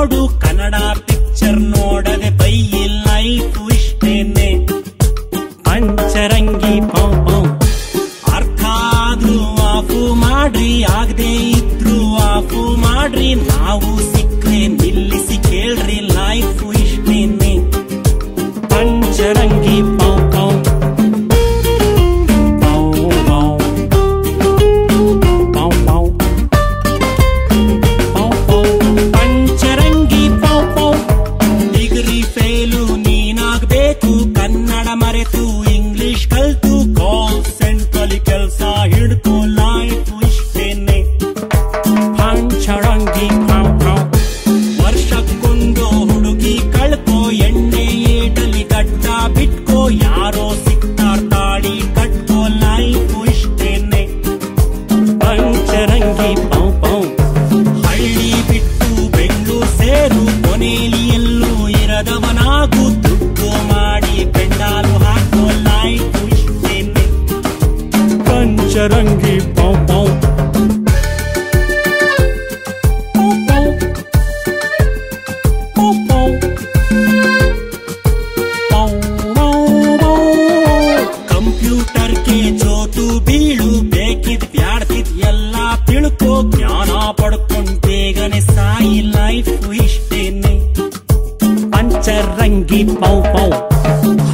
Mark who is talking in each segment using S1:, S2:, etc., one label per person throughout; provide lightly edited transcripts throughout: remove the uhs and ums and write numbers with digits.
S1: ನೋಡು ಕನ್ನಡ ಪಿಕ್ಚರ್ ನೋಡದೆ ಬೈಯಿ ಲೈಫ್ ಇಷ್ಟೇನೆ ಪಂಚರಂಗಿ ಪೌ ಪೌ ಅರ್ಥ ಆದ್ರೂ ಆಫು ಮಾಡ್ರಿ ಆಗದೆ ಇದ್ರು ಆಫು ಮಾಡ್ರಿ ನಾವು ಸಿಕ್ಕ್ರೆ ನಿಲ್ಲಿಸಿ ಕೇಳ್ರಿ ಲೈಫ್ ಇಷ್ಟೇನೆ ಪಂಚರಂಗಿ ಪೌ ಪೌ ಕನ್ನಡ ಮರೆತು ಇಂಗ್ಲಿಷ್ ಕಲ್ತು ಕಾಲ್ ಸೆಂಟ್ರಲ್ಲಿ ಕೆಲಸ ಹಿಡ್ಕೋ ಲೈಫ್ ಇಷ್ಟೇನೆ ಪಂಚರಂಗಿ ಪಾವ್ ಪಾವ್ ವರ್ಷಕ್ಕೊಂದು ಹುಡುಗಿ ಕಳ್ಕೋ ಎಣ್ಣೆ ಏಟಲಿ ಗಡ್ಡ ಬಿಟ್ಕೋ ಯಾರೋ ಸಿಕ್ತಾರ್ ತಾಳಿ ಕಟ್ಕೋ ಲೈಫ್ ಇಷ್ಟೇನೆ ಪಂಚರಂಗಿ ಪಾವ್ ಪಾವ್ ಹಳ್ಳಿ ಬಿಟ್ಟು ಬೆಂಗಳೂರು ಸೇರು ಕೊನೆಯಲ್ಲಿ ಎಲ್ಲೂ ಇರದವನಾಗು ದುಡ್ಡು ಮಾಡಿ ಪೆಂಡಾಲು ಹಾಕೋ ಲೈಫ್ ಇಷ್ಟೇನೆ ಪಂಚರಂಗಿ ಪಾವ್ ಪಾವ್ ಕಂಪ್ಯೂಟರ್ಗೆ ಜೋತು ಬೀಳು ಬೇಕಿದ್ ಬ್ಯಾಡ್ತಿದ್ ಎಲ್ಲ ತಿಳ್ಕೋ ಜ್ಞಾನ ಪಡ್ಕೊಂಡ್ ಬೇಗನೆ ಸಾಯಿ ಲೈಫ್ ಇಷ್ಟೇನೆ ಪಂಚರಂಗಿ ಪೌ ಪೌ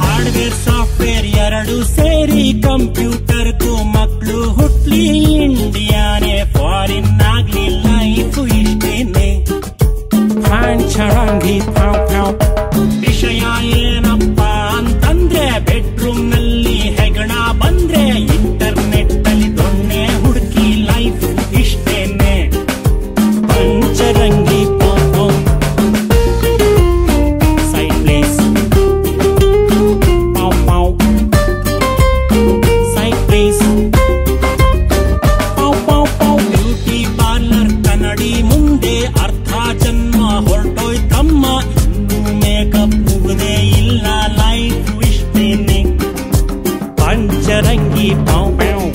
S1: ಹಾರ್ಡ್ವೇರ್ ಸಾಫ್ಟ್ವೇರ್ ಎರಡು ಸೇರಿ ಕಂಪ್ಯೂಟರ್ಗೂ ಮಕ್ಕಳು ಹುಟ್ಲಿ ಇಂಡಿಯಾನೆ ಫಾರಿನ್ ಆಗ್ಲಿ ಲೈಫ್ ಇಷ್ಟೇನೆ ಪಂಚರಂಗಿ ಪೌ ಪೌ ವಿಷಯ ಏನಪ್ಪ ಅಂತಂದ್ರೆ ಬೆಡ್ರೂಮ್ ನಲ್ಲಿ ಹೆಗಣ ಬಂದ್ರೆ ಇಂಟರ್ನೆಟ್ ಅಲ್ಲಿ ದೊಣ್ಣೆ ಹುಡುಕಿ ಲೈಫ್ ಇಷ್ಟೇನೆ ಪಂಚರಂಗಿ ಪೌ ಪೌ ಹೊರಟೋಯ್ತಮ್ಮ ಇನ್ನೂ ಮೇಕಪ್ ಮುಗದೆ ಇಲ್ಲ ಲೈಫ್ ಇಷ್ಟೇನೆ ಪಂಚರಂಗಿ ಪಾವ್ ಪಾವ್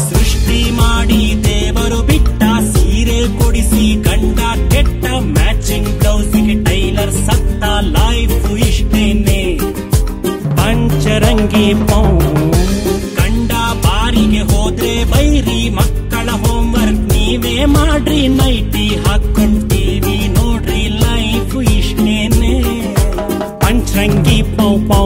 S1: ಸೃಷ್ಟಿ ಮಾಡಿ ದೇವರು ಬಿಟ್ಟ ಸೀರೆ ಕೊಡಿಸಿ ಗಂಡ ಕೆಟ್ಟ ಮ್ಯಾಚಿಂಗ್ ಬ್ಲೌಸಿಗೆ ಟೈಲರ್ ಸತ್ತ ಲೈಫ್ ಇಷ್ಟೇನೆ ಪಂಚರಂಗಿ ಪಾವ್ ಗಂಡ ಬಾರಿಗೆ ಹೋದ್ರೆ ಬೈರಿ ಮಕ್ಕಳ ಹೋಮ್ವರ್ಕ್ ನೀವೇ ಮಾಡ್ರಿ ನೈಟಿ ಹಾಕೊಂಡ್ ಟಿವಿ ನೋಡ್ರಿ ಲೈಫ್ ಇಷ್ಟೇನೆ ಪಂಚರಂಗಿ ಪೌ ಪೌ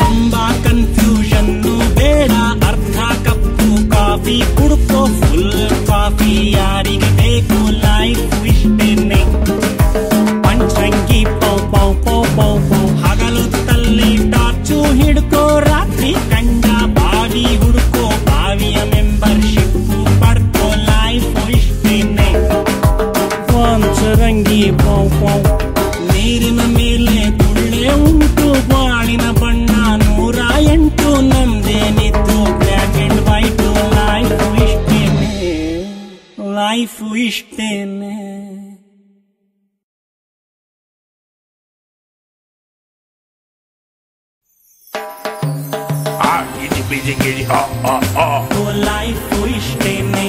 S1: ತುಂಬಾ ಕನ್ಫ್ಯೂಷನ್ನು ಬೇಡ ಅರ್ಧ ಕಪ್ಪು ಕಾಫಿ ಕುಡ್ಕೋ ಫುಲ್ ಕಾಫಿ ಯಾರಿಗೆ ಬೇಕು ಲೈಫ್ ಇಷ್ಟೇನೆ ಪಂಚರಂಗಿ ಪೌ ಪೌ ಪೌ ಪೌ ಪೌ ಹಗಲುತ್ತಲ್ಲಿ ಟಾರ್ಚು ಹಿಡ್ಕೋ ರಾತ್ರಿ ಕಂಡ ಬಾವಿ ಹುಡುಕೋ ಬಾವಿಯ ಮೆಂಬರ್ಶಿಪ್ ಪಡ್ಕೋ ಲೈಫ್ ಇಷ್ಟೇನೆ ಪಂಚರಂಗಿ ಪೌ ಪೌ ನೀರಿನ ಮೇಲೆ ಗುಳ್ಳೆ ಉಂಟು ಬಾಳಿನ ಬಣ್ಣ 108 ನಮ್ದೇನಿತ್ತು ಬ್ಲ್ಯಾಕ್ ಅಂಡ್ ವೈಟ್ ಲೈಫ್ ಇಷ್ಟೇನೆ ಲೈಫ್ ಇಷ್ಟೇನೆ ಲೈಫ್ ಇಷ್ಟೇನೆ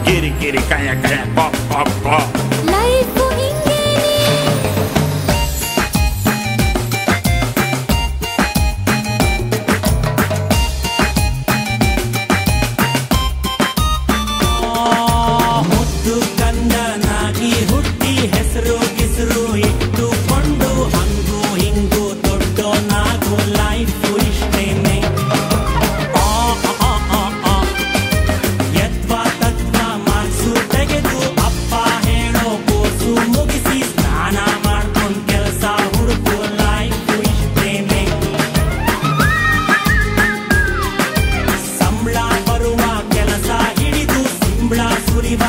S2: ಗಿರಿ ಗಿರಿ ಕಯ ಕಯ ಪಾಪ್ ಪಾಪ್ ಪಾಪ್
S3: ಲೈಫ್
S1: ಮುದ್ದು ಕಂದನಾಗಿ ಹುಟ್ಟಿ ಹೆಸರು ಗಿಸರು ಇಟ್ಟುಕೊಂಡು ಹಂಗು ಹಿಂಗು ದೊಡ್ಡೋನಾಗು ಲೈಫ್ ಇಷ್ಟೇನೆ ಯತ್ವ ತತ್ವ ಮಾರ್ಕ್ಸು ತೆಗೆದು ಅಪ್ಪ ಹೇಳೋ ಕೋರ್ಸು ಮುಗಿಸಿ ಸ್ನಾನ ಮಾಡ್ಕೊಂಡ್ ಕೆಲಸ ಹುಡುಕು ಲೈಫ್ ಇಷ್ಟೇನೆ ಸಂಬಳ ಬರುವ ಕೆಲಸ ಹಿಡಿದು ಸಿಂಬಳ ಸುರಿವ